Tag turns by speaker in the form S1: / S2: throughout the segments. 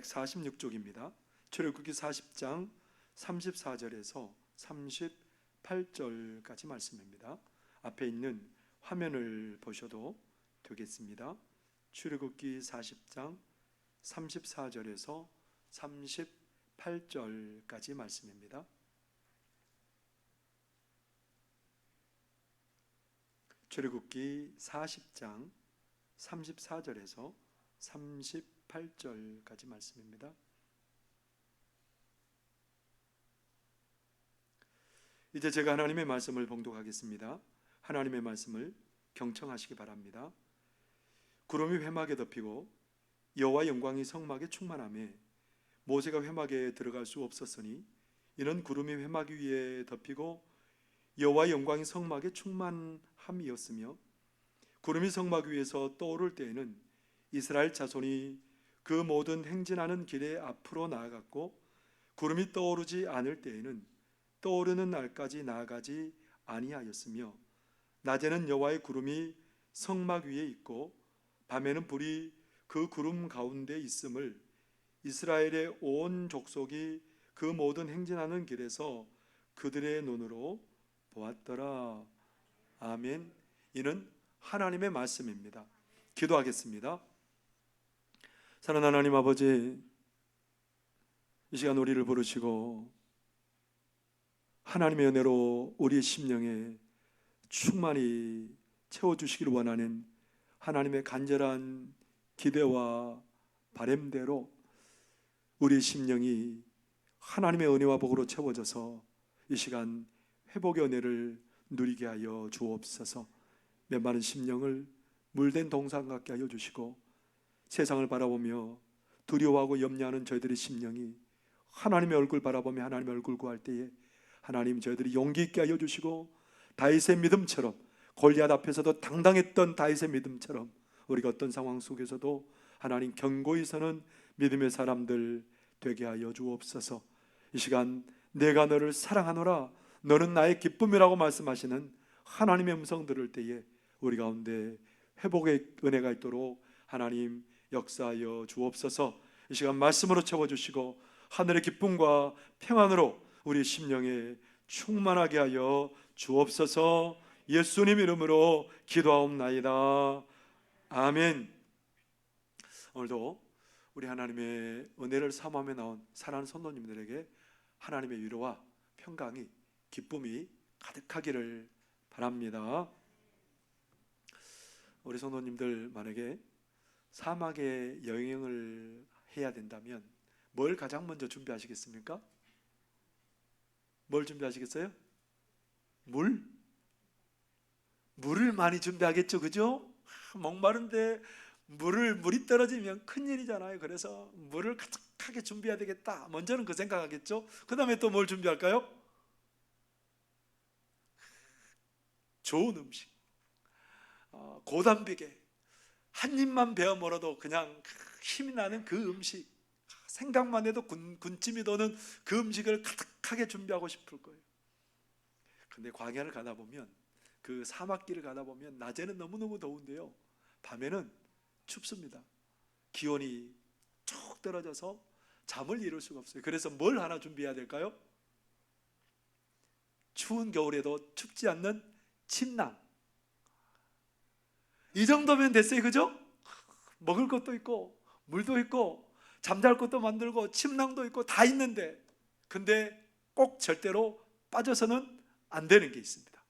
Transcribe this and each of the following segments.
S1: 146쪽입니다. 출애굽기 40장 34절에서 38절까지 말씀입니다. 앞에 있는 화면을 보셔도 되겠습니다. 출애굽기 40장 34절에서 38절까지 말씀입니다. 출애굽기 40장 34절에서 38절까지 말씀입니다. 이제 제가 하나님의 말씀을 봉독하겠습니다. 하나님의 말씀을 경청하시기 바랍니다. 구름이 회막에 덮이고 여호와 영광이 성막에 충만하며 모세가 회막에 들어갈 수 없었으니 이는 구름이 회막 위에 덮이고 여호와 영광이 성막에 충만함이었으며 구름이 성막 위에서 떠오를 때에는 이스라엘 자손이 그 모든 행진하는 길에 앞으로 나아갔고 구름이 떠오르지 않을 때에는 떠오르는 날까지 나아가지 아니하였으며 낮에는 여호와의 구름이 성막 위에 있고 밤에는 불이 그 구름 가운데 있음을 이스라엘의 온 족속이 그 모든 행진하는 길에서 그들의 눈으로 보았더라. 아멘. 이는 하나님의 말씀입니다. 기도하겠습니다. 사랑하는 하나님 아버지, 이 시간 우리를 부르시고 하나님의 은혜로 우리의 심령에 충만히 채워주시기를 원하는 하나님의 간절한 기대와 바람대로 우리의 심령이 하나님의 은혜와 복으로 채워져서 이 시간 회복의 은혜를 누리게 하여 주옵소서. 메마른 심령을 물된 동상 같게 하여 주시고 세상을 바라보며 두려워하고 염려하는 저희들의 심령이 하나님의 얼굴 바라보며 하나님의 얼굴 구할 때에 하나님 저희들이 용기 있게 하여 주시고 다윗의 믿음처럼 골리앗 앞에서도 당당했던 다윗의 믿음처럼 우리가 어떤 상황 속에서도 하나님 견고히 서는 믿음의 사람들 되게 하여 주옵소서. 이 시간 내가 너를 사랑하노라 너는 나의 기쁨이라고 말씀하시는 하나님의 음성 들을 때에 우리 가운데 회복의 은혜가 있도록 하나님 역사하여 주옵소서. 이 시간 말씀으로 채워주시고 하늘의 기쁨과 평안으로 우리 심령에 충만하게 하여 주옵소서. 예수님 이름으로 기도하옵나이다. 아멘. 오늘도 우리 하나님의 은혜를 사모하며 나온 사랑하는 성도님들에게 하나님의 위로와 평강이 기쁨이 가득하기를 바랍니다. 우리 성도님들 만약에 사막에 여행을 해야 된다면 뭘 가장 먼저 준비하시겠습니까? 뭘 준비하시겠어요? 물을 많이 준비하겠죠, 그죠? 목마른데 물이 떨어지면 큰일이잖아요. 그래서 물을 가득하게 준비해야 되겠다. 먼저는 그 생각하겠죠. 그 다음에 또 뭘 준비할까요? 좋은 음식, 고단백에 한 입만 베어 먹어도 그냥 힘이 나는 그 음식, 생각만 해도 군침이 도는 그 음식을 가득하게 준비하고 싶을 거예요. 근데 광야를 가다 보면, 그 사막길을 가다 보면 낮에는 너무너무 더운데요, 밤에는 춥습니다. 기온이 쭉 떨어져서 잠을 이룰 수가 없어요. 그래서 뭘 하나 준비해야 될까요? 추운 겨울에도 춥지 않는 침낭. 이 정도면 됐어요, 그죠? 먹을 것도 있고 물도 있고 잠잘 것도 만들고 침낭도 있고 다 있는데, 근데 꼭 절대로 빠져서는 안 되는 게 있습니다.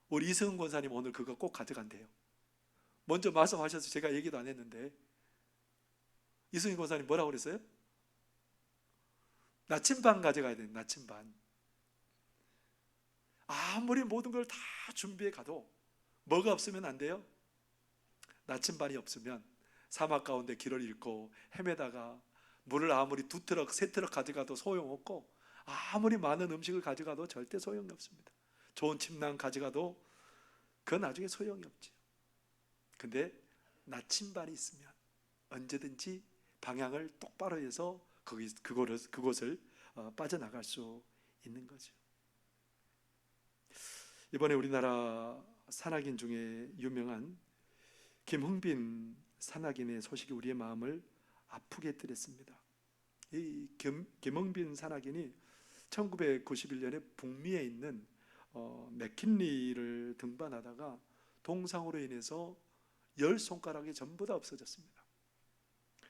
S1: 우리 이승훈 권사님 오늘 그거 꼭 가져간대요. 먼저 말씀하셔서 제가 얘기도 안 했는데, 이승훈 권사님 뭐라고 그랬어요? 나침반 가져가야 돼요. 나침반. 아무리 모든 걸 다 준비해 가도 뭐가 없으면 안 돼요? 나침반이 없으면 사막 가운데 길을 잃고 헤매다가 물을 아무리 2트럭, 3트럭 가져가도 소용없고, 아무리 많은 음식을 가져가도 절대 소용이 없습니다. 좋은 침낭 가져가도 그건 나중에 소용이 없죠. 근데 나침반이 있으면 언제든지 방향을 똑바로 해서 그곳을 빠져나갈 수 있는 거죠. 이번에 우리나라 산악인 중에 유명한 김흥빈 산악인의 소식이 우리의 마음을 아프게 했더랬습니다. 이 김흥빈 산악인이 1991년에 북미에 있는 맥킨리를 등반하다가 동상으로 인해서 10손가락이 전부 다 없어졌습니다.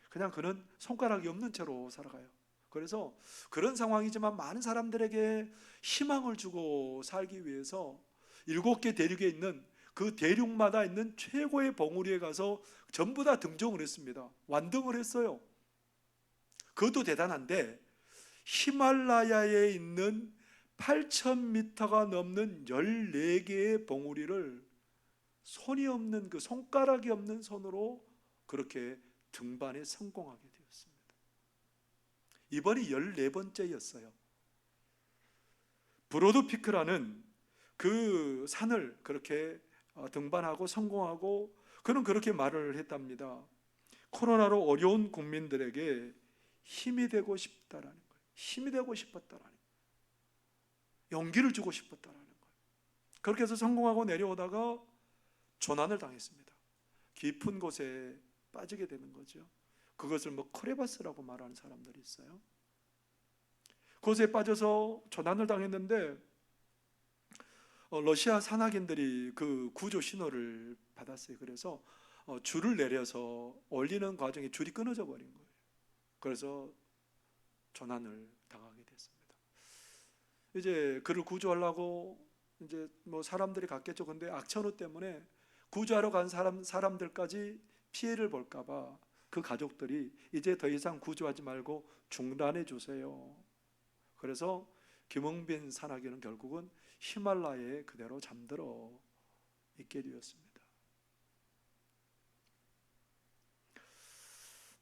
S1: 그냥 그는 손가락이 없는 채로 살아가요. 그래서 그런 상황이지만 많은 사람들에게 희망을 주고 살기 위해서 7개 대륙에 있는 그 대륙마다 있는 최고의 봉우리에 가서 전부 다 등정을 했습니다. 완등을 했어요. 그것도 대단한데 히말라야에 있는 8,000m가 넘는 14개의 봉우리를 손이 없는, 그 손가락이 없는 손으로 그렇게 등반에 성공하게 되었습니다. 이번이 14번째였어요. 브로드피크라는 그 산을 그렇게 등반하고 성공하고, 그는 그렇게 말을 했답니다. 코로나로 어려운 국민들에게 힘이 되고 싶다라는 거예요. 힘이 되고 싶었다라는 거예요. 용기를 주고 싶었다라는 거예요. 그렇게 해서 성공하고 내려오다가 조난을 당했습니다. 깊은 곳에 빠지게 되는 거죠. 그것을 크레바스라고 말하는 사람들이 있어요. 그곳에 빠져서 조난을 당했는데 러시아 산악인들이 그 구조 신호를 받았어요. 그래서 줄을 내려서 올리는 과정에 줄이 끊어져 버린 거예요. 그래서 조난을 당하게 됐습니다. 이제 그를 구조하려고 이제 사람들이 갔겠죠. 근데 악천후 때문에 구조하러 간 사람들까지 피해를 볼까봐 그 가족들이 이제 더 이상 구조하지 말고 중단해 주세요. 그래서 김흥빈 산악인은 결국은 히말라야에 그대로 잠들어 있게 되었습니다.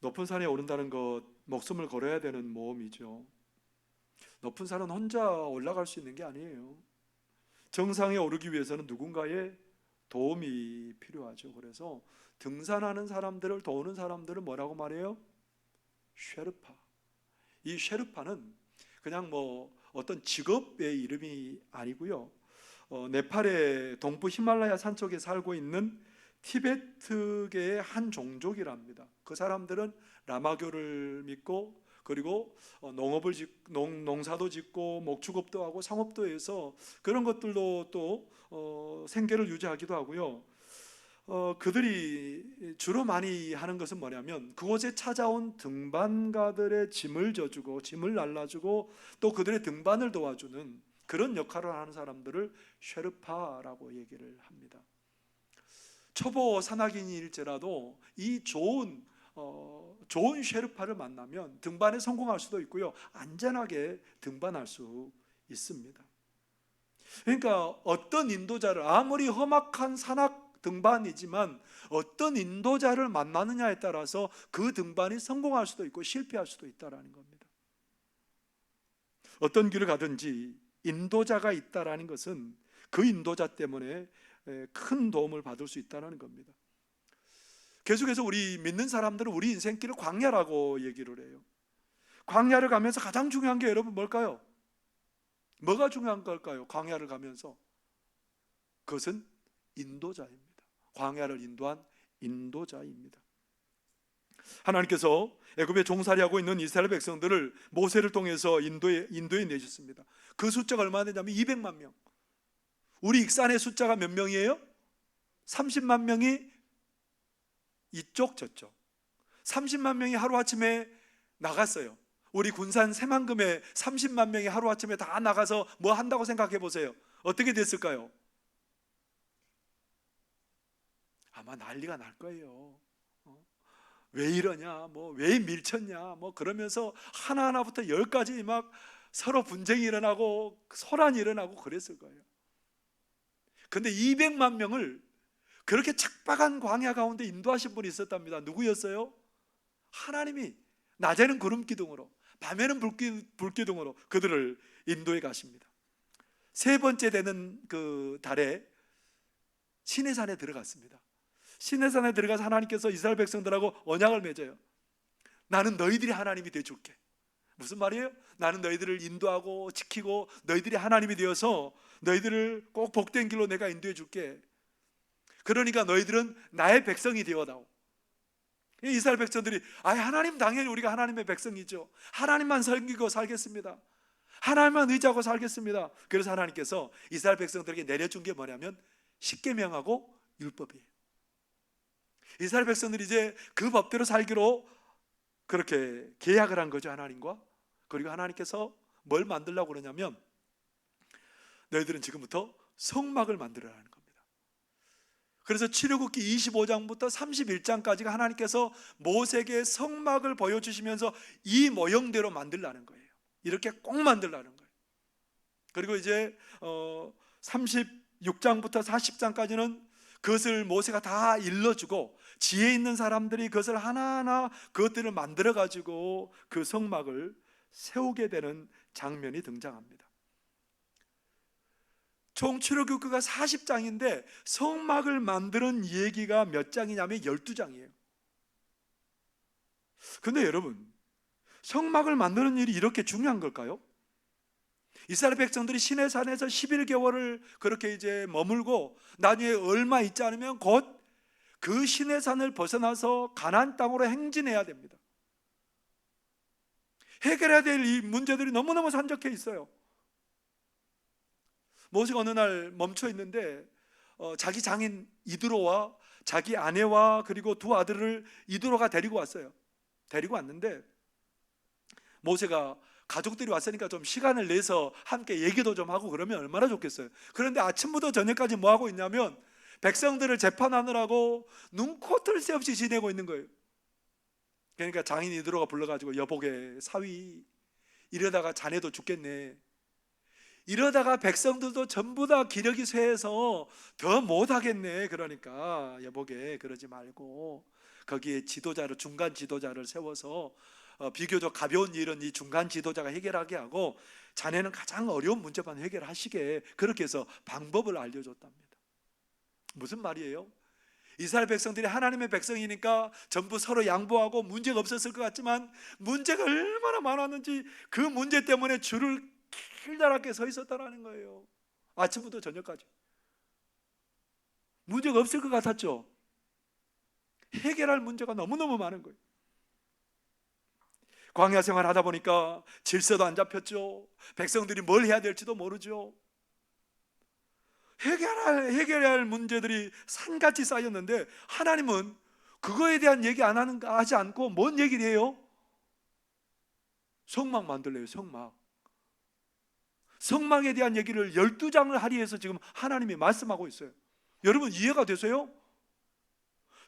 S1: 높은 산에 오른다는 것, 목숨을 걸어야 되는 모험이죠. 높은 산은 혼자 올라갈 수 있는 게 아니에요. 정상에 오르기 위해서는 누군가의 도움이 필요하죠. 그래서 등산하는 사람들을 도우는 사람들을 뭐라고 말해요? 쉐르파. 이 쉐르파는 그냥 어떤 직업의 이름이 아니고요. 네팔의 동부 히말라야 산쪽에 살고 있는 티베트계의 한 종족이랍니다. 그 사람들은 라마교를 믿고, 그리고 농사도 짓고 목축업도 하고 상업도 해서 그런 것들로 또 생계를 유지하기도 하고요. 그들이 주로 많이 하는 것은 뭐냐면 그곳에 찾아온 등반가들의 짐을 져주고 짐을 날라주고 또 그들의 등반을 도와주는 그런 역할을 하는 사람들을 쉐르파라고 얘기를 합니다. 초보 산악인일지라도 이 좋은 쉐르파를 만나면 등반에 성공할 수도 있고요, 안전하게 등반할 수 있습니다. 그러니까 어떤 인도자를, 아무리 험악한 산악 등반이지만 어떤 인도자를 만나느냐에 따라서 그 등반이 성공할 수도 있고 실패할 수도 있다라는 겁니다. 어떤 길을 가든지 인도자가 있다라는 것은 그 인도자 때문에 큰 도움을 받을 수 있다는 겁니다. 계속해서 우리 믿는 사람들은 우리 인생길을 광야라고 얘기를 해요. 광야를 가면서 가장 중요한 게 여러분 뭘까요? 뭐가 중요한 걸까요? 광야를 가면서 그것은 인도자입니다. 광야를 인도한 인도자입니다. 하나님께서 애굽에 종살이하고 있는 이스라엘 백성들을 모세를 통해서 인도에 내셨습니다. 그 숫자가 얼마나 되냐면 200만 명. 우리 익산의 숫자가 몇 명이에요? 30만 명이 이쪽 저쪽. 30만 명이 하루아침에 나갔어요. 우리 군산 새만금에 30만 명이 하루아침에 다 나가서 뭐 한다고 생각해 보세요. 어떻게 됐을까요? 아마 난리가 날 거예요. 왜 이러냐, 왜 밀쳤냐, 그러면서 하나하나부터 10까지 막 서로 분쟁이 일어나고 소란이 일어나고 그랬을 거예요. 근데 200만 명을 그렇게 척박한 광야 가운데 인도하신 분이 있었답니다. 누구였어요? 하나님이 낮에는 구름 기둥으로, 밤에는 불기둥으로 그들을 인도해 가십니다. 세 번째 되는 그 달에 시내산에 들어갔습니다. 시내산에 들어가서 하나님께서 이스라엘 백성들하고 언약을 맺어요. 나는 너희들이 하나님이 되어줄게. 무슨 말이에요? 나는 너희들을 인도하고 지키고 너희들이 하나님이 되어서 너희들을 꼭 복된 길로 내가 인도해 줄게. 그러니까 너희들은 나의 백성이 되어다오. 이스라엘 백성들이 하나님 당연히 우리가 하나님의 백성이죠. 하나님만 섬기고 살겠습니다. 하나님만 의지하고 살겠습니다. 그래서 하나님께서 이스라엘 백성들에게 내려준 게 뭐냐면 십계명하고 율법이에요. 이스라엘 백성들이 이제 그 법대로 살기로 그렇게 계약을 한 거죠, 하나님과. 그리고 하나님께서 뭘 만들려고 그러냐면 너희들은 지금부터 성막을 만들어라는 겁니다. 그래서 출애굽기 25장부터 31장까지가 하나님께서 모세에게 성막을 보여주시면서 이 모형대로 만들라는 거예요. 이렇게 꼭 만들라는 거예요. 그리고 이제 36장부터 40장까지는 그것을 모세가 다 일러주고 지혜 있는 사람들이 그것을 하나하나 그것들을 만들어 가지고 그 성막을 세우게 되는 장면이 등장합니다. 총 출애굽기가 40장인데 성막을 만드는 얘기가 몇 장이냐면 12장이에요. 근데 여러분, 성막을 만드는 일이 이렇게 중요한 걸까요? 이스라엘 백성들이 시내산에서 11개월을 그렇게 이제 머물고 나중에 얼마 있지 않으면 곧 그 시내산을 벗어나서 가나안 땅으로 행진해야 됩니다. 해결해야 될 이 문제들이 너무너무 산적해 있어요. 모세가 어느 날 멈춰 있는데 자기 장인 이드로와 자기 아내와 그리고 두 아들을 이드로가 데리고 왔어요. 데리고 왔는데 모세가 가족들이 왔으니까 좀 시간을 내서 함께 얘기도 좀 하고 그러면 얼마나 좋겠어요. 그런데 아침부터 저녁까지 뭐 하고 있냐면 백성들을 재판하느라고 눈코뜰 새 없이 지내고 있는 거예요. 그러니까 장인 이드로가 불러가지고 여보게 사위, 이러다가 자네도 죽겠네. 이러다가 백성들도 전부 다 기력이 쇠해서 더 못하겠네. 그러니까 여보게 그러지 말고 거기에 지도자를, 중간 지도자를 세워서 비교적 가벼운 일은 이 중간 지도자가 해결하게 하고 자네는 가장 어려운 문제만 해결하시게, 그렇게 해서 방법을 알려줬답니다. 무슨 말이에요? 이스라엘 백성들이 하나님의 백성이니까 전부 서로 양보하고 문제가 없었을 것 같지만 문제가 얼마나 많았는지 그 문제 때문에 줄을 길다랗게 서 있었다는 거예요. 아침부터 저녁까지 문제가 없을 것 같았죠. 해결할 문제가 너무너무 많은 거예요. 광야 생활 하다 보니까 질서도 안 잡혔죠. 백성들이 뭘 해야 될지도 모르죠. 해결해야 할 문제들이 산같이 쌓였는데 하나님은 그거에 대한 얘기 하지 않고 뭔 얘기를 해요? 성막 만들래요. 성막에 대한 얘기를 12장을 할애해서 지금 하나님이 말씀하고 있어요. 여러분 이해가 되세요?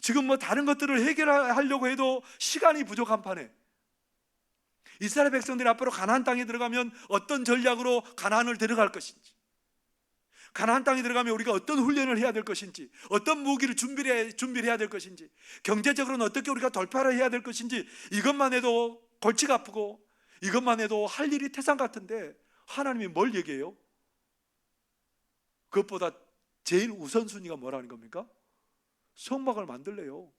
S1: 지금 뭐 다른 것들을 해결하려고 해도 시간이 부족한 판에 이스라엘 백성들이 앞으로 가나안 땅에 들어가면 어떤 전략으로 가나안을 들어갈 것인지, 가나안 땅에 들어가면 우리가 어떤 훈련을 해야 될 것인지, 어떤 무기를 준비를 해야 될 것인지, 경제적으로는 어떻게 우리가 돌파를 해야 될 것인지, 이것만 해도 골치가 아프고 이것만 해도 할 일이 태산 같은데 하나님이 뭘 얘기해요? 그것보다 제일 우선순위가 뭐라는 겁니까? 성막을 만들래요.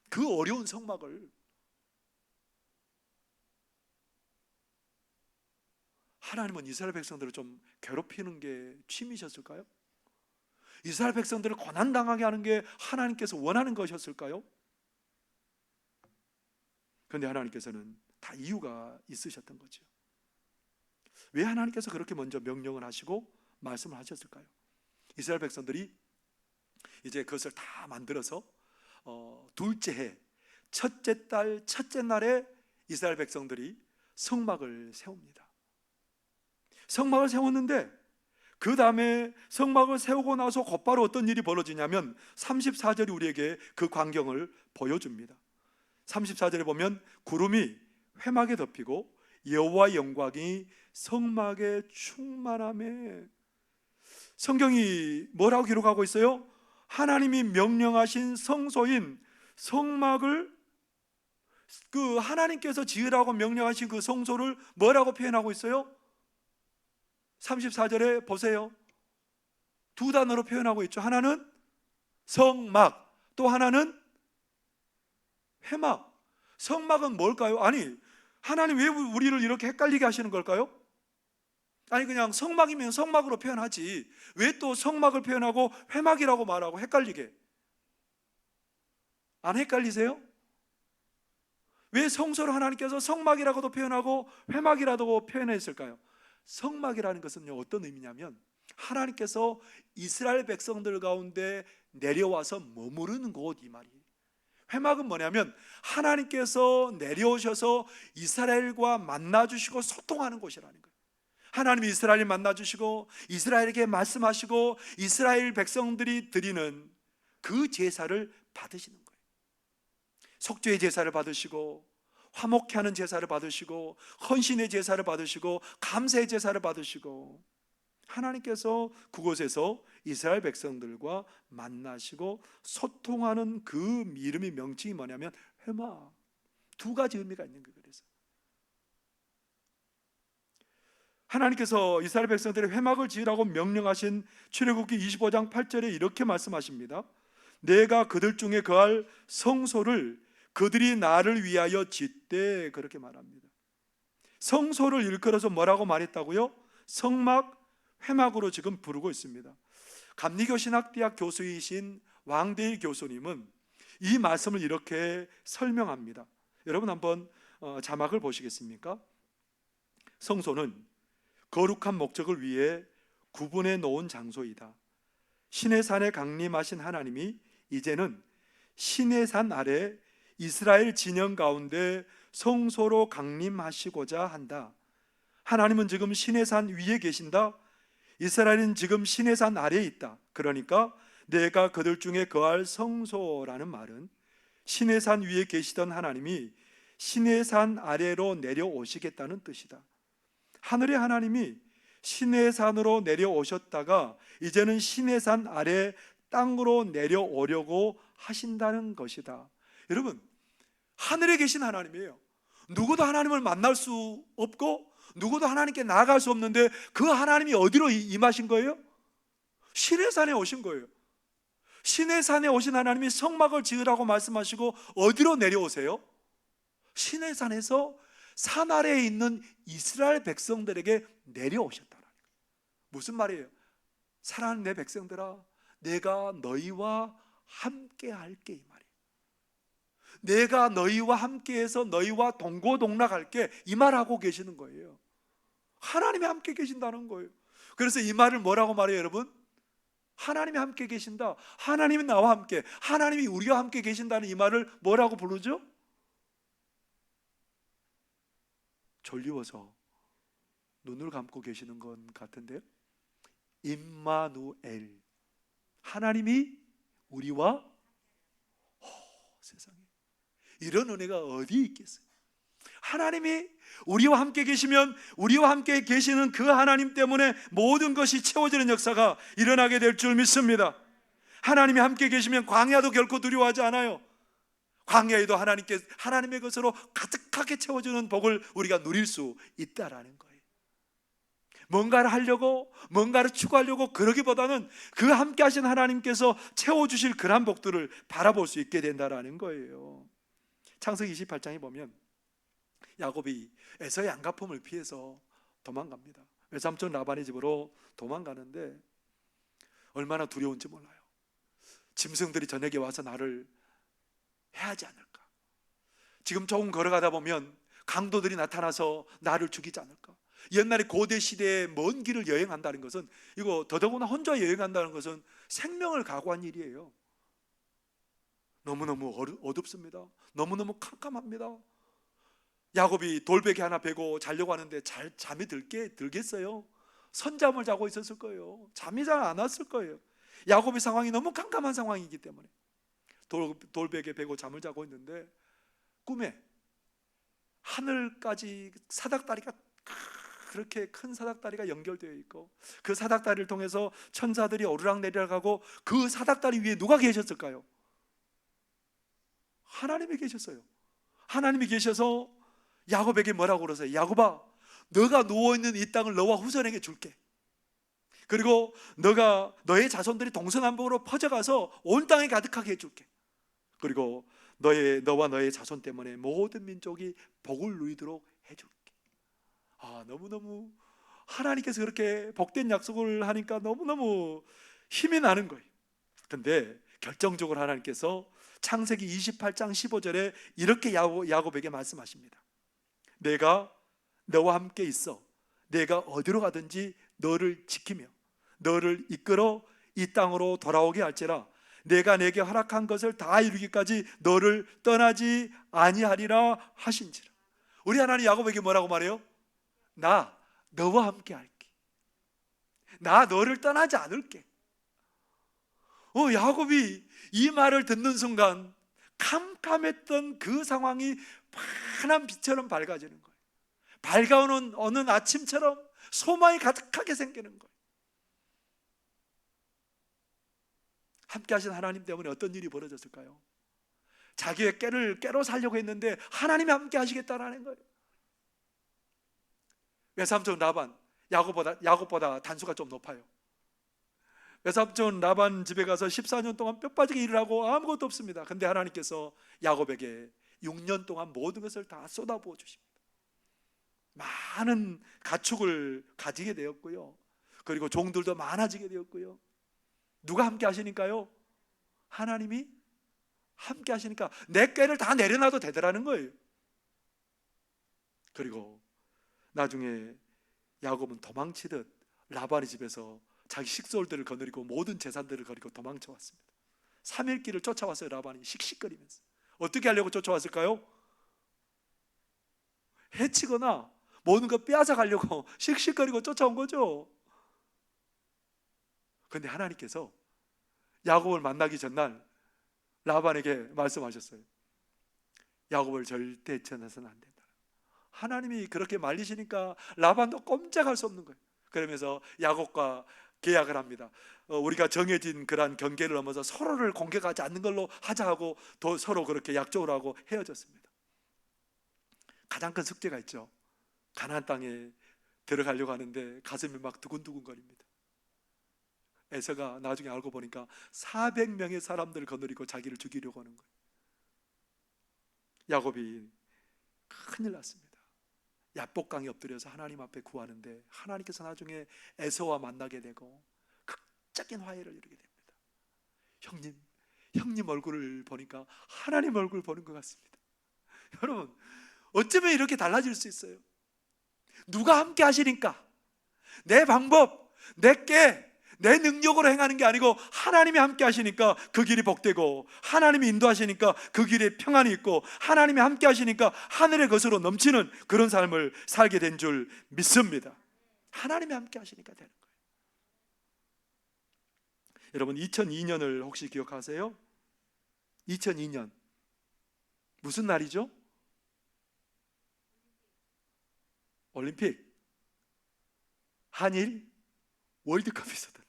S1: 그 어려운 성막을. 하나님은 이스라엘 백성들을 좀 괴롭히는 게 취미셨을까요? 이스라엘 백성들을 고난당하게 하는 게 하나님께서 원하는 것이었을까요? 그런데 하나님께서는 다 이유가 있으셨던 거죠. 왜 하나님께서 그렇게 먼저 명령을 하시고 말씀을 하셨을까요? 이스라엘 백성들이 이제 그것을 다 만들어서 둘째 해 첫째 달 첫째 날에 이스라엘 백성들이 성막을 세웁니다. 성막을 세웠는데 그 다음에 성막을 세우고 나서 곧바로 어떤 일이 벌어지냐면 34절이 우리에게 그 광경을 보여줍니다. 34절에 보면 구름이 회막에 덮이고 여호와의 영광이 성막에 충만하며, 성경이 뭐라고 기록하고 있어요? 하나님이 명령하신 성소인 성막을, 그 하나님께서 지으라고 명령하신 그 성소를 뭐라고 표현하고 있어요? 34절에 보세요. 두 단어로 표현하고 있죠. 하나는 성막, 또 하나는 회막. 성막은 뭘까요? 아니, 하나님 왜 우리를 이렇게 헷갈리게 하시는 걸까요? 아니, 그냥 성막이면 성막으로 표현하지 왜 또 성막을 표현하고 회막이라고 말하고 헷갈리게? 안 헷갈리세요? 왜 성소를 하나님께서 성막이라고도 표현하고 회막이라고 표현했을까요? 성막이라는 것은요, 어떤 의미냐면 하나님께서 이스라엘 백성들 가운데 내려와서 머무르는 곳, 이 말이에요. 회막은 뭐냐면 하나님께서 내려오셔서 이스라엘과 만나주시고 소통하는 곳이라는 거예요. 하나님이 이스라엘을 만나주시고 이스라엘에게 말씀하시고 이스라엘 백성들이 드리는 그 제사를 받으시는 거예요. 속죄의 제사를 받으시고 화목케 하는 제사를 받으시고 헌신의 제사를 받으시고 감사의 제사를 받으시고, 하나님께서 그곳에서 이스라엘 백성들과 만나시고 소통하는 그 이름이, 명칭이 뭐냐면 회막. 두 가지 의미가 있는 거예요. 그래서 하나님께서 이스라엘 백성들의 회막을 지으라고 명령하신 출애굽기 25장 8절에 이렇게 말씀하십니다. 내가 그들 중에 거할 성소를 그들이 나를 위하여 짓되, 그렇게 말합니다. 성소를 일컬어서 뭐라고 말했다고요? 성막, 회막으로 지금 부르고 있습니다. 감리교 신학대학 교수이신 왕대일 교수님은 이 말씀을 이렇게 설명합니다. 여러분 한번 자막을 보시겠습니까? 성소는 거룩한 목적을 위해 구분해 놓은 장소이다. 신의 산에 강림하신 하나님이 이제는 신의 산 아래 이스라엘 진영 가운데 성소로 강림하시고자 한다. 하나님은 지금 신의 산 위에 계신다. 이스라엘은 지금 신의 산 아래에 있다. 그러니까 내가 그들 중에 거할 성소라는 말은 신의 산 위에 계시던 하나님이 신의 산 아래로 내려오시겠다는 뜻이다. 하늘의 하나님이 신의 산으로 내려오셨다가 이제는 신의 산 아래 땅으로 내려오려고 하신다는 것이다. 여러분, 하늘에 계신 하나님이에요. 누구도 하나님을 만날 수 없고 누구도 하나님께 나아갈 수 없는데 그 하나님이 어디로 임하신 거예요? 신의 산에 오신 거예요. 신의 산에 오신 하나님이 성막을 지으라고 말씀하시고 어디로 내려오세요? 신의 산에서 산 아래에 있는 이스라엘 백성들에게 내려오셨다는 거예요. 무슨 말이에요? 사랑하는 내 백성들아, 내가 너희와 함께 할게, 이 말이에요. 내가 너희와 함께해서 너희와 동고동락할게, 이 말하고 계시는 거예요. 하나님이 함께 계신다는 거예요. 그래서 이 말을 뭐라고 말해요, 여러분? 하나님이 함께 계신다. 하나님이 나와 함께, 하나님이 우리와 함께 계신다는 이 말을 뭐라고 부르죠? 졸리워서 눈을 감고 계시는 건 같은데요. 임마누엘, 하나님이 우리와, 세상에 이런 은혜가 어디 있겠어요? 하나님이 우리와 함께 계시면 우리와 함께 계시는 그 하나님 때문에 모든 것이 채워지는 역사가 일어나게 될 줄 믿습니다. 하나님이 함께 계시면 광야도 결코 두려워하지 않아요. 광야에도 하나님의 것으로 가득하게 채워주는 복을 우리가 누릴 수 있다라는 거예요. 뭔가를 하려고, 뭔가를 추구하려고 그러기보다는 그 함께 하신 하나님께서 채워주실 그런 복들을 바라볼 수 있게 된다라는 거예요. 창세기 28장에 보면 야곱이 에서의 양가품을 피해서 도망갑니다. 외삼촌 라반의 집으로 도망가는데 얼마나 두려운지 몰라요. 짐승들이 저녁에 와서 나를 해하지 않을까? 지금 조금 걸어가다 보면 강도들이 나타나서 나를 죽이지 않을까? 옛날에 고대 시대에 먼 길을 여행한다는 것은, 이거 더더구나 혼자 여행한다는 것은 생명을 각오한 일이에요. 너무너무 어둡습니다. 너무너무 캄캄합니다. 야곱이 돌베개 하나 베고 자려고 하는데 잠이 들겠어요? 선잠을 자고 있었을 거예요. 잠이 잘 안 왔을 거예요. 야곱의 상황이 너무 캄캄한 상황이기 때문에 돌베개 베고 잠을 자고 있는데 꿈에 하늘까지 사닥다리가, 그렇게 큰 사닥다리가 연결되어 있고 그 사닥다리를 통해서 천사들이 오르락내리락하고 그 사닥다리 위에 누가 계셨을까요? 하나님이 계셨어요. 하나님이 계셔서 야곱에게 뭐라고 그러세요? 야곱아, 너가 누워있는 이 땅을 너와 후손에게 줄게. 그리고 너의 자손들이 동서남북으로 퍼져가서 온 땅에 가득하게 해줄게. 그리고 너와 너의 자손 때문에 모든 민족이 복을 누리도록 해줄게. 너무너무 하나님께서 그렇게 복된 약속을 하니까 너무너무 힘이 나는 거예요. 근데 결정적으로 하나님께서 창세기 28장 15절에 이렇게 야곱에게 말씀하십니다. 내가 너와 함께 있어 내가 어디로 가든지 너를 지키며 너를 이끌어 이 땅으로 돌아오게 할지라 내가 내게 허락한 것을 다 이루기까지 너를 떠나지 아니하리라 하신지라. 우리 하나님 야곱에게 뭐라고 말해요? 나 너와 함께 할게. 나 너를 떠나지 않을게. 야곱이 이 말을 듣는 순간 캄캄했던 그 상황이 환한 빛처럼 밝아지는 거예요. 밝아오는 어느 아침처럼 소망이 가득하게 생기는 거예요. 함께 하신 하나님 때문에 어떤 일이 벌어졌을까요? 자기의 깨로 살려고 했는데 하나님이 함께 하시겠다라는 거예요. 외삼촌 라반, 야곱보다 단수가 좀 높아요. 외삼촌 라반 집에 가서 14년 동안 뼈 빠지게 일을 하고 아무것도 없습니다. 근데 하나님께서 야곱에게 6년 동안 모든 것을 다 쏟아부어 주십니다. 많은 가축을 가지게 되었고요, 그리고 종들도 많아지게 되었고요. 누가 함께 하시니까요? 하나님이 함께 하시니까 내 꾀를 다 내려놔도 되더라는 거예요. 그리고 나중에 야곱은 도망치듯 라반의 집에서 자기 식솔들을 거느리고 모든 재산들을 거느리고 도망쳐 왔습니다. 3일 길을 쫓아왔어요. 라반이 씩씩거리면서. 어떻게 하려고 쫓아왔을까요? 해치거나 모든 거 빼앗아 가려고 씩씩거리고 쫓아온 거죠. 그런데 하나님께서 야곱을 만나기 전날 라반에게 말씀하셨어요. 야곱을 절대 쳐내서는 안 된다. 하나님이 그렇게 말리시니까 라반도 꼼짝할 수 없는 거예요. 그러면서 야곱과 계약을 합니다. 우리가 정해진 그러한 경계를 넘어서 서로를 공격하지 않는 걸로 하자 하고 서로 그렇게 약속을 하고 헤어졌습니다. 가장 큰 숙제가 있죠. 가나안 땅에 들어가려고 하는데 가슴이 막 두근두근거립니다. 에서가 나중에 알고 보니까 400명의 사람들을 거느리고 자기를 죽이려고 하는 거예요. 야곱이 큰일 났습니다. 야복강에 엎드려서 하나님 앞에 구하는데 하나님께서 나중에 에서와 만나게 되고 극적인 화해를 이루게 됩니다. 형님 얼굴을 보니까 하나님 얼굴을 보는 것 같습니다. 여러분, 어쩌면 이렇게 달라질 수 있어요. 누가 함께 하시니까 내 방법, 내 능력으로 행하는 게 아니고 하나님이 함께 하시니까 그 길이 복되고, 하나님이 인도하시니까 그 길에 평안이 있고, 하나님이 함께 하시니까 하늘의 것으로 넘치는 그런 삶을 살게 된 줄 믿습니다. 하나님이 함께 하시니까 되는 거예요. 여러분, 2002년을 혹시 기억하세요? 2002년 무슨 날이죠? 올림픽, 한일 월드컵이 있었던 날.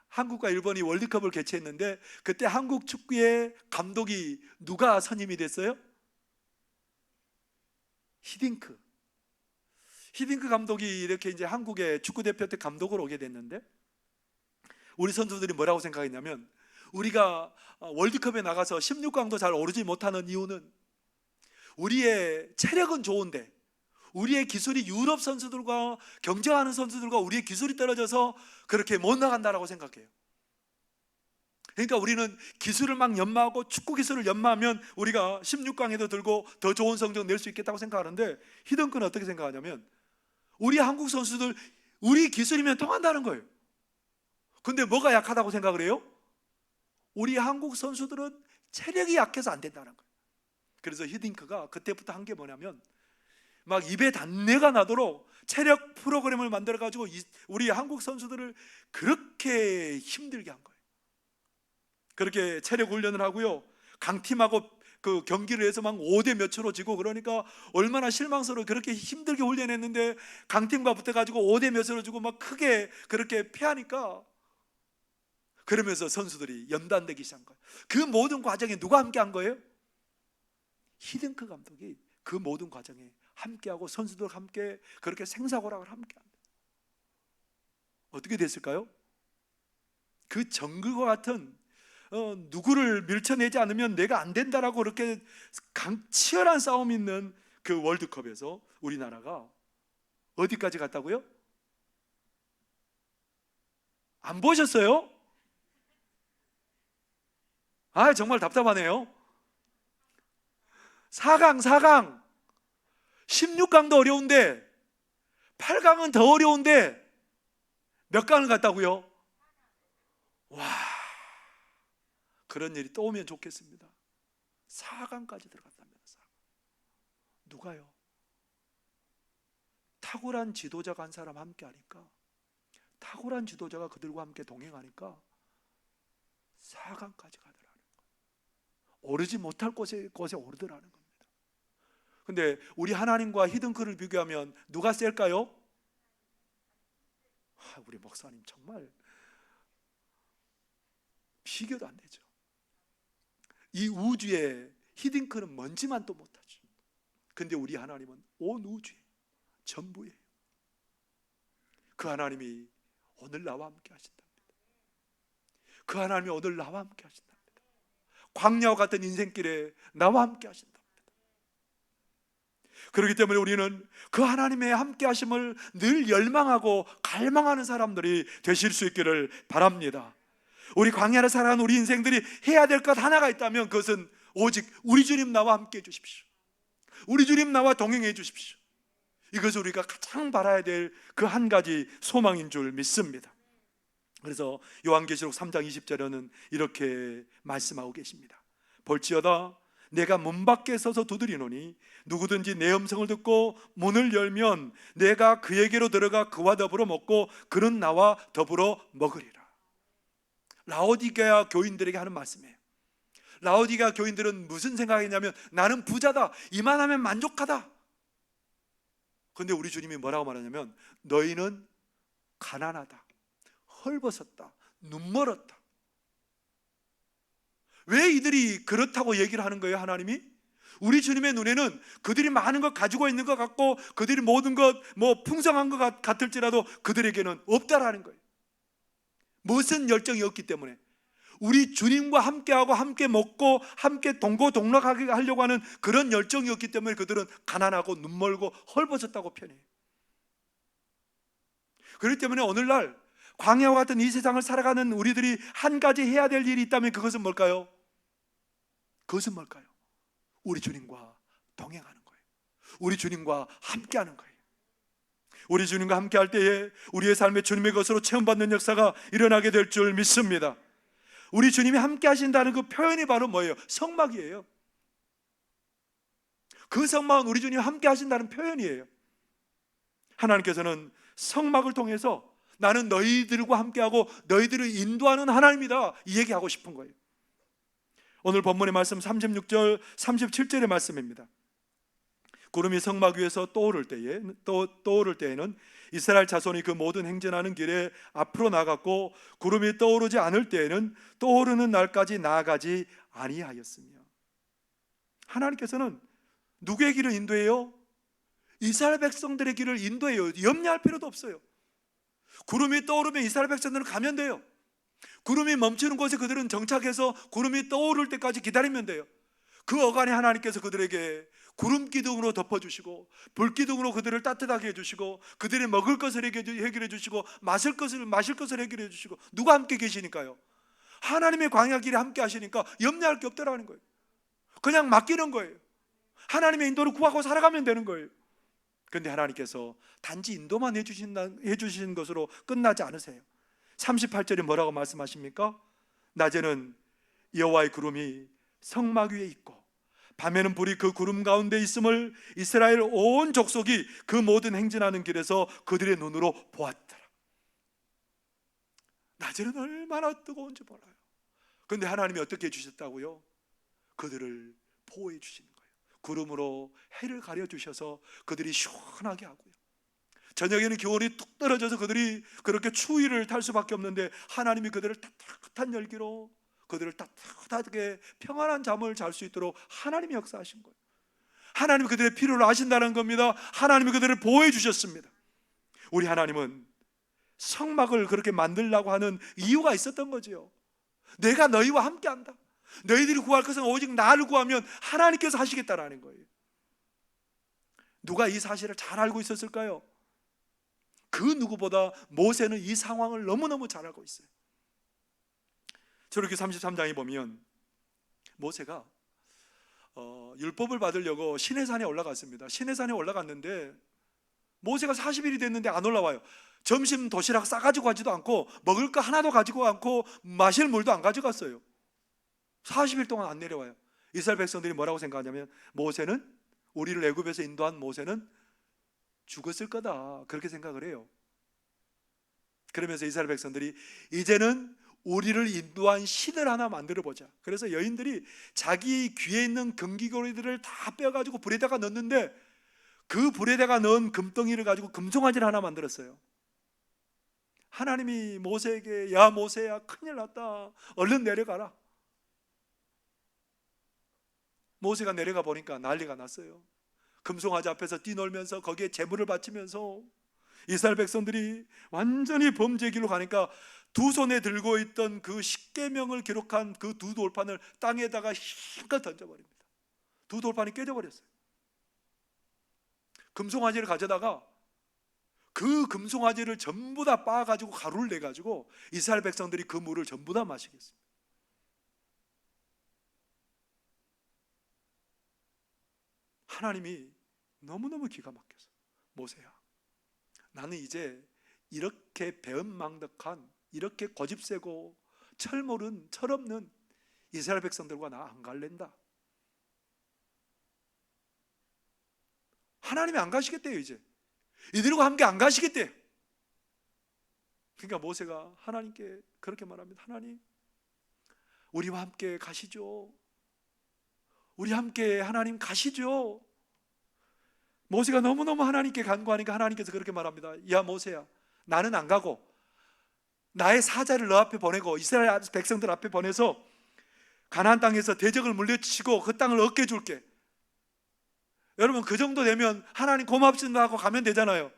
S1: 한국과 일본이 월드컵을 개최했는데 그때 한국 축구의 감독이 누가 선임이 됐어요? 히딩크 감독이 이렇게 이제 한국의 축구 대표팀 감독으로 오게 됐는데, 우리 선수들이 뭐라고 생각했냐면, 우리가 월드컵에 나가서 16강도 잘 오르지 못하는 이유는 우리의 체력은 좋은데 우리의 기술이 유럽 선수들과 경쟁하는 선수들과 우리의 기술이 떨어져서 그렇게 못 나간다라고 생각해요. 그러니까 우리는 기술을 막 연마하고 축구 기술을 연마하면 우리가 16강에도 들고 더 좋은 성적 낼 수 있겠다고 생각하는데, 히든크는 어떻게 생각하냐면 우리 한국 선수들 우리 기술이면 통한다는 거예요. 근데 뭐가 약하다고 생각을 해요? 우리 한국 선수들은 체력이 약해서 안 된다는 거예요. 그래서 히딩크가 그때부터 한 게 뭐냐면 막 입에 단내가 나도록 체력 프로그램을 만들어가지고 우리 한국 선수들을 그렇게 힘들게 한 거예요. 그렇게 체력 훈련을 하고요, 강팀하고 그 경기를 해서 막 5대 몇으로 지고, 그러니까 얼마나 실망스러워. 그렇게 힘들게 훈련했는데 강팀과 붙어가지고 5대 몇으로 지고 막 크게 그렇게 패하니까, 그러면서 선수들이 연단되기 시작한 거예요. 그 모든 과정에 누가 함께 한 거예요? 히딩크 감독이 그 모든 과정에 함께하고 선수들과 함께 그렇게 생사고락을 함께합니다. 어떻게 됐을까요? 그 정글과 같은 누구를 밀쳐내지 않으면 내가 안 된다라고 그렇게 치열한 싸움이 있는 그 월드컵에서 우리나라가 어디까지 갔다고요? 안 보셨어요? 아, 정말 답답하네요. 4강 16강도 어려운데 8강은 더 어려운데 몇 강을 갔다고요? 와, 그런 일이 또 오면 좋겠습니다. 4강까지 들어갔답니다. 4강. 누가요? 탁월한 지도자가 한 사람 함께 하니까, 탁월한 지도자가 그들과 함께 동행하니까 4강까지 가더라는 거예요. 오르지 못할 곳에 오르더라는 겁니다. 근데 우리 하나님과 히든크를 비교하면 누가 셀까요? 우리 목사님 정말 비교도 안 되죠. 이 우주에 히든크는 먼지만도 못하죠. 근데 우리 하나님은 온 우주에 전부예요. 그 하나님이 오늘 나와 함께 하신답니다. 그 하나님이 오늘 나와 함께 하신답니다. 광야와 같은 인생길에 나와 함께 하신답니다. 그렇기 때문에 우리는 그 하나님의 함께 하심을 늘 열망하고 갈망하는 사람들이 되실 수 있기를 바랍니다. 우리 광야를 살아가는 우리 인생들이 해야 될 것 하나가 있다면 그것은 오직 우리 주님 나와 함께 해 주십시오. 우리 주님 나와 동행해 주십시오. 이것을 우리가 가장 바라야 될 그 한 가지 소망인 줄 믿습니다. 그래서 요한계시록 3장 20절에는 이렇게 말씀하고 계십니다. 볼지어다 내가 문 밖에 서서 두드리노니 누구든지 내 음성을 듣고 문을 열면 내가 그에게로 들어가 그와 더불어 먹고 그는 나와 더불어 먹으리라. 라오디게아 교인들에게 하는 말씀이에요. 라오디게아 교인들은 무슨 생각이냐면 나는 부자다, 이만하면 만족하다. 그런데 우리 주님이 뭐라고 말하냐면 너희는 가난하다, 헐벗었다, 눈멀었다. 왜 이들이 그렇다고 얘기를 하는 거예요? 하나님이? 우리 주님의 눈에는 그들이 많은 것 가지고 있는 것 같고 그들이 모든 것 풍성한 것 같을지라도 그들에게는 없다라는 거예요. 무슨 열정이 없기 때문에 우리 주님과 함께하고 함께 먹고 함께 동고동락하게 하려고 하는 그런 열정이 없기 때문에 그들은 가난하고 눈멀고 헐벗었다고 표현해요. 그렇기 때문에 오늘날 광야와 같은 이 세상을 살아가는 우리들이 한 가지 해야 될 일이 있다면 그것은 뭘까요? 그것은 뭘까요? 우리 주님과 동행하는 거예요. 우리 주님과 함께하는 거예요. 우리 주님과 함께할 때에 우리의 삶에 주님의 것으로 체험받는 역사가 일어나게 될 줄 믿습니다. 우리 주님이 함께 하신다는 그 표현이 바로 뭐예요? 성막이에요. 그 성막은 우리 주님이 함께 하신다는 표현이에요. 하나님께서는 성막을 통해서 나는 너희들과 함께하고 너희들을 인도하는 하나님이다, 이 얘기하고 싶은 거예요. 오늘 본문의 말씀 36절 37절의 말씀입니다. 구름이 성막 위에서 떠오를 때에는 이스라엘 자손이 그 모든 행진하는 길에 앞으로 나갔고 구름이 떠오르지 않을 때에는 떠오르는 날까지 나아가지 아니하였으며. 하나님께서는 누구의 길을 인도해요? 이스라엘 백성들의 길을 인도해요. 염려할 필요도 없어요. 구름이 떠오르면 이스라엘 백성들은 가면 돼요. 구름이 멈추는 곳에 그들은 정착해서 구름이 떠오를 때까지 기다리면 돼요. 그 어간에 하나님께서 그들에게 구름 기둥으로 덮어주시고 불 기둥으로 그들을 따뜻하게 해주시고 그들의 먹을 것을 해결해 주시고 마실 것을 해결해 주시고 누가 함께 계시니까요? 하나님의 광야 길에 함께 하시니까 염려할 게 없다라는 거예요. 그냥 맡기는 거예요. 하나님의 인도를 구하고 살아가면 되는 거예요. 그런데 하나님께서 단지 인도만 해주신 것으로 끝나지 않으세요. 38절에 뭐라고 말씀하십니까? 낮에는 여호와의 구름이 성막 위에 있고 밤에는 불이 그 구름 가운데 있음을 이스라엘 온 족속이 그 모든 행진하는 길에서 그들의 눈으로 보았더라. 낮에는 얼마나 뜨거운지 몰라요. 그런데 하나님이 어떻게 해주셨다고요? 그들을 보호해 주시는 거예요. 구름으로 해를 가려주셔서 그들이 시원하게 하고요, 저녁에는 기온이 뚝 떨어져서 그들이 그렇게 추위를 탈 수밖에 없는데 하나님이 그들을 따뜻한 열기로 그들을 따뜻하게 평안한 잠을 잘 수 있도록 하나님이 역사하신 거예요. 하나님이 그들의 필요를 아신다는 겁니다. 하나님이 그들을 보호해 주셨습니다. 우리 하나님은 성막을 그렇게 만들려고 하는 이유가 있었던 거죠. 내가 너희와 함께한다. 너희들이 구할 것은 오직 나를 구하면 하나님께서 하시겠다라는 거예요. 누가 이 사실을 잘 알고 있었을까요? 그 누구보다 모세는 이 상황을 너무너무 잘 알고 있어요. 저렇게 33장에 보면 모세가 율법을 받으려고 시내산에 올라갔습니다. 시내산에 올라갔는데 모세가 40일이 됐는데 안 올라와요. 점심 도시락 싸가지고 가지도 않고 먹을 거 하나도 가지고 않고 마실 물도 안 가져갔어요. 40일 동안 안 내려와요. 이스라엘 백성들이 뭐라고 생각하냐면 모세는, 우리를 애굽에서 인도한 모세는 죽었을 거다, 그렇게 생각을 해요. 그러면서 이스라엘 백성들이 이제는 우리를 인도한 신을 하나 만들어 보자. 그래서 여인들이 자기 귀에 있는 금귀걸이들을 다 빼가지고 불에다가 넣었는데 그 불에다가 넣은 금덩이를 가지고 금송아지를 하나 만들었어요. 하나님이 모세에게, 야 모세야, 큰일 났다, 얼른 내려가라. 모세가 내려가 보니까 난리가 났어요. 금송아지 앞에서 뛰놀면서 거기에 제물을 바치면서 이스라엘 백성들이 완전히 범죄의 길로 가니까 두 손에 들고 있던 그 십계명을 기록한 그 두 돌판을 땅에다가 힘껏 던져버립니다. 두 돌판이 깨져버렸어요. 금송아지를 가져다가 그 금송아지를 전부 다 빻아가지고 가루를 내가지고 이스라엘 백성들이 그 물을 전부 다 마시겠습니다. 하나님이 너무너무 기가 막혀서, 모세야, 나는 이제 이렇게 배은망덕한, 이렇게 고집세고 철모른, 철없는 이스라엘 백성들과 나 안 갈랜다. 하나님이 안 가시겠대요. 이제 이들과 함께 안 가시겠대요. 그러니까 모세가 하나님께 그렇게 말합니다. 하나님, 우리와 함께 가시죠. 우리 함께 하나님 가시죠. 모세가 너무너무 하나님께 간구하니까 하나님께서 그렇게 말합니다. 야 모세야, 나는 안 가고 나의 사자를 너 앞에 보내고 이스라엘 백성들 앞에 보내서 가나안 땅에서 대적을 물리치고 그 땅을 얻게 줄게. 여러분, 그 정도 되면 하나님 고맙습니다 하고 가면 되잖아요.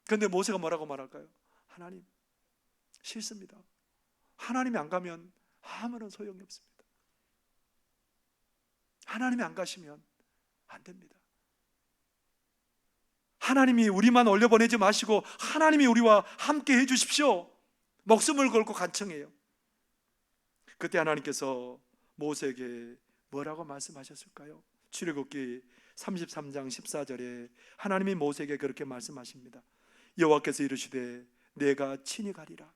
S1: 그런데 모세가 뭐라고 말할까요? 하나님, 싫습니다. 하나님이 안 가면 아무런 소용이 없습니다. 하나님이 안 가시면 안 됩니다. 하나님이 우리만 올려보내지 마시고 하나님이 우리와 함께 해주십시오. 목숨을 걸고 간청해요. 그때 하나님께서 모세에게 뭐라고 말씀하셨을까요? 출애굽기 33장 14절에 하나님이 모세에게 그렇게 말씀하십니다. 여호와께서 이르시되 내가 친히 가리라.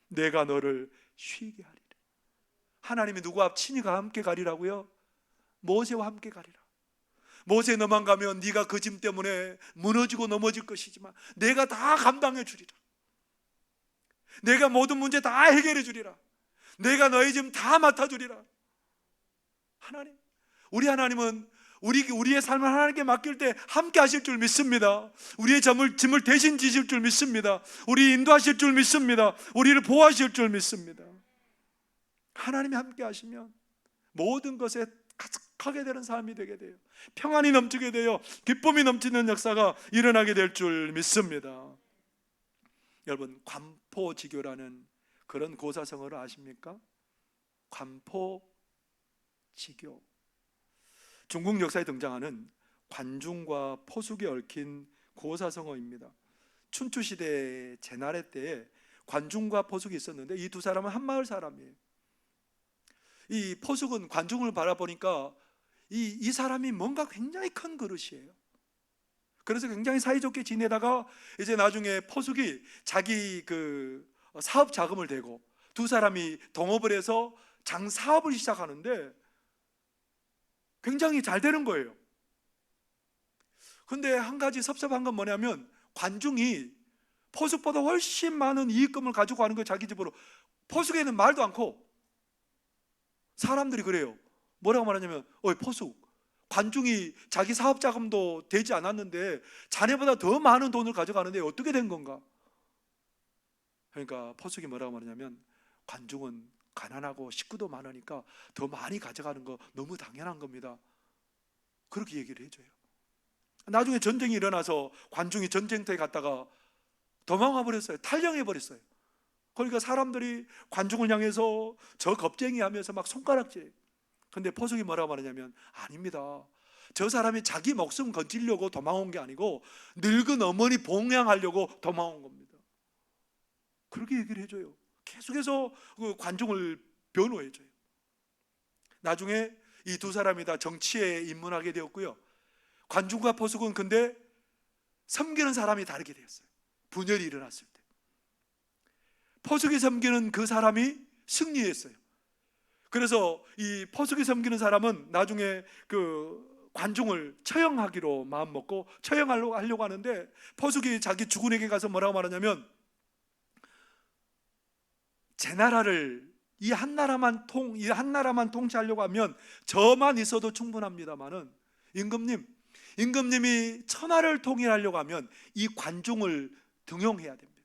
S1: 내가 너를 쉬게 하리라. 하나님이 누구와 친히 함께 가리라고요? 모세와 함께 가리라. 모세, 너만 가면 네가 그 짐 때문에 무너지고 넘어질 것이지만 내가 다 감당해 주리라. 내가 모든 문제 다 해결해 주리라. 내가 너의 짐 다 맡아 주리라. 하나님, 우리 하나님은 우리의 삶을 하나님께 맡길 때 함께 하실 줄 믿습니다. 우리의 짐을 대신 지실 줄 믿습니다. 우리 인도하실 줄 믿습니다. 우리를 보호하실 줄 믿습니다. 하나님이 함께 하시면 모든 것에 가득하게 되는 삶이 되게 돼요. 평안이 넘치게 돼요. 기쁨이 넘치는 역사가 일어나게 될 줄 믿습니다. 여러분, 관포지교라는 그런 고사성어를 아십니까? 관포지교. 중국 역사에 등장하는 관중과 포숙이 얽힌 고사성어입니다. 춘추시대 제나래 때에 관중과 포숙이 있었는데 이 두 사람은 한 마을 사람이에요. 이 포숙은 관중을 바라보니까 이 사람이 뭔가 굉장히 큰 그릇이에요. 그래서 굉장히 사이좋게 지내다가 이제 나중에 포숙이 자기 그 사업 자금을 대고 두 사람이 동업을 해서 장사업을 시작하는데 굉장히 잘 되는 거예요. 근데 한 가지 섭섭한 건 뭐냐면 관중이 포숙보다 훨씬 많은 이익금을 가지고 가는 거예요. 자기 집으로. 포숙에는 말도 않고 사람들이 그래요. 뭐라고 말하냐면, 어이 포숙, 관중이 자기 사업 자금도 되지 않았는데 자네보다 더 많은 돈을 가져가는데 어떻게 된 건가? 그러니까 포숙이 뭐라고 말하냐면, 관중은 가난하고 식구도 많으니까 더 많이 가져가는 거 너무 당연한 겁니다. 그렇게 얘기를 해줘요. 나중에 전쟁이 일어나서 관중이 전쟁터에 갔다가 도망와 버렸어요. 탈영해 버렸어요. 그러니까 사람들이 관중을 향해서 저 겁쟁이 하면서 막 손가락질. 근데 포숙이 뭐라고 말하냐면, 아닙니다. 저 사람이 자기 목숨 건지려고 도망온 게 아니고 늙은 어머니 봉양하려고 도망온 겁니다. 그렇게 얘기를 해줘요. 계속해서 그 관중을 변호해줘요. 나중에 이 두 사람이 다 정치에 입문하게 되었고요. 관중과 포숙은 근데 섬기는 사람이 다르게 되었어요. 분열이 일어났을 때 포숙이 섬기는 그 사람이 승리했어요. 그래서 이 포숙이 섬기는 사람은 나중에 그 관중을 처형하기로 마음먹고 처형하려고 하는데, 포숙이 자기 주군에게 가서 뭐라고 말하냐면, 제 나라를 이 한 나라만 통치하려고 하면 저만 있어도 충분합니다만은 임금님이 천하를 통일하려고 하면 이 관중을 등용해야 됩니다.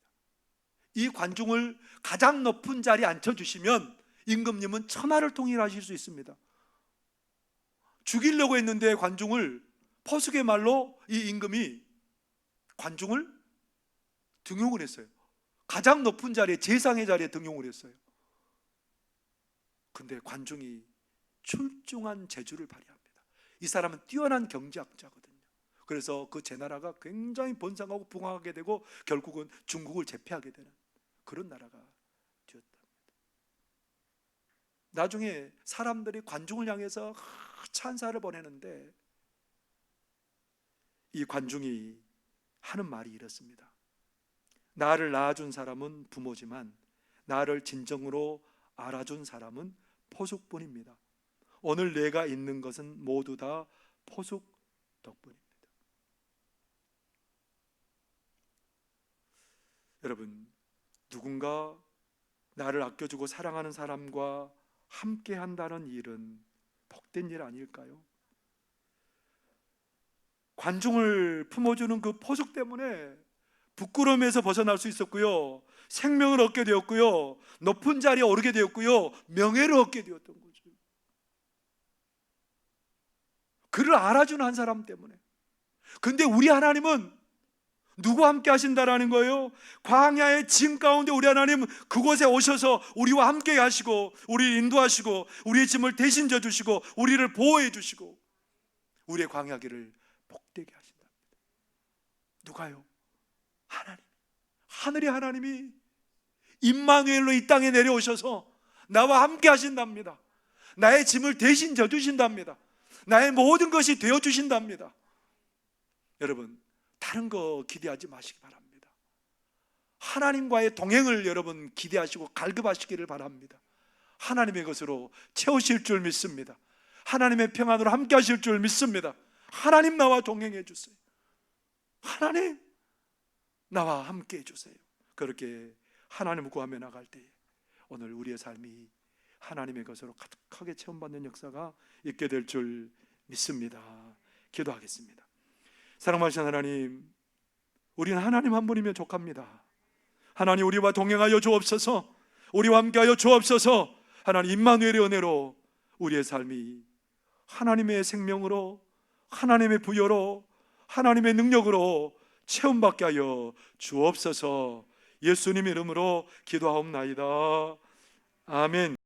S1: 이 관중을 가장 높은 자리에 앉혀주시면 임금님은 천하를 통일하실 수 있습니다. 죽이려고 했는데 관중을, 포숙의 말로 이 임금이 관중을 등용을 했어요. 가장 높은 자리에, 제상의 자리에 등용을 했어요. 근데 관중이 출중한 재주를 발휘합니다. 이 사람은 뛰어난 경제학자거든요. 그래서 그 제나라가 굉장히 번성하고 부강하게 되고 결국은 중국을 제패하게 되는 그런 나라가 되었답니다. 나중에 사람들이 관중을 향해서 찬사를 보내는데, 이 관중이 하는 말이 이렇습니다. 나를 낳아준 사람은 부모지만 나를 진정으로 알아준 사람은 포숙뿐입니다. 오늘 내가 있는 것은 모두 다 포숙 덕분입니다. 여러분, 누군가 나를 아껴주고 사랑하는 사람과 함께 한다는 일은 복된 일 아닐까요? 관중을 품어주는 그 포숙 때문에 부끄러움에서 벗어날 수 있었고요, 생명을 얻게 되었고요, 높은 자리에 오르게 되었고요, 명예를 얻게 되었던 거죠. 그를 알아주는 한 사람 때문에. 근데 우리 하나님은 누구와 함께 하신다라는 거예요? 광야의 진 가운데 우리 하나님 그곳에 오셔서 우리와 함께 하시고 우리를 인도하시고 우리의 짐을 대신 져주시고 우리를 보호해 주시고 우리의 광야길을 복되게 하신답니다. 누가요? 하나님. 하늘의 하나님이 임마누엘로 이 땅에 내려오셔서 나와 함께 하신답니다. 나의 짐을 대신 져주신답니다. 나의 모든 것이 되어주신답니다. 여러분, 다른 거 기대하지 마시기 바랍니다. 하나님과의 동행을 여러분 기대하시고 갈급하시기를 바랍니다. 하나님의 것으로 채우실 줄 믿습니다. 하나님의 평안으로 함께 하실 줄 믿습니다. 하나님 나와 동행해 주세요. 하나님 나와 함께 해주세요. 그렇게 하나님을 구하며 나갈 때에 오늘 우리의 삶이 하나님의 것으로 가득하게 체험받는 역사가 있게 될 줄 믿습니다. 기도하겠습니다. 사랑하시는 하나님, 우리는 하나님 한 분이면 족합니다. 하나님, 우리와 동행하여 주옵소서. 우리와 함께하여 주옵소서. 하나님, 임마누엘의 은혜로 우리의 삶이 하나님의 생명으로, 하나님의 부여로, 하나님의 능력으로 체험받게 하여 주옵소서. 예수님의 이름으로 기도하옵나이다. 아멘.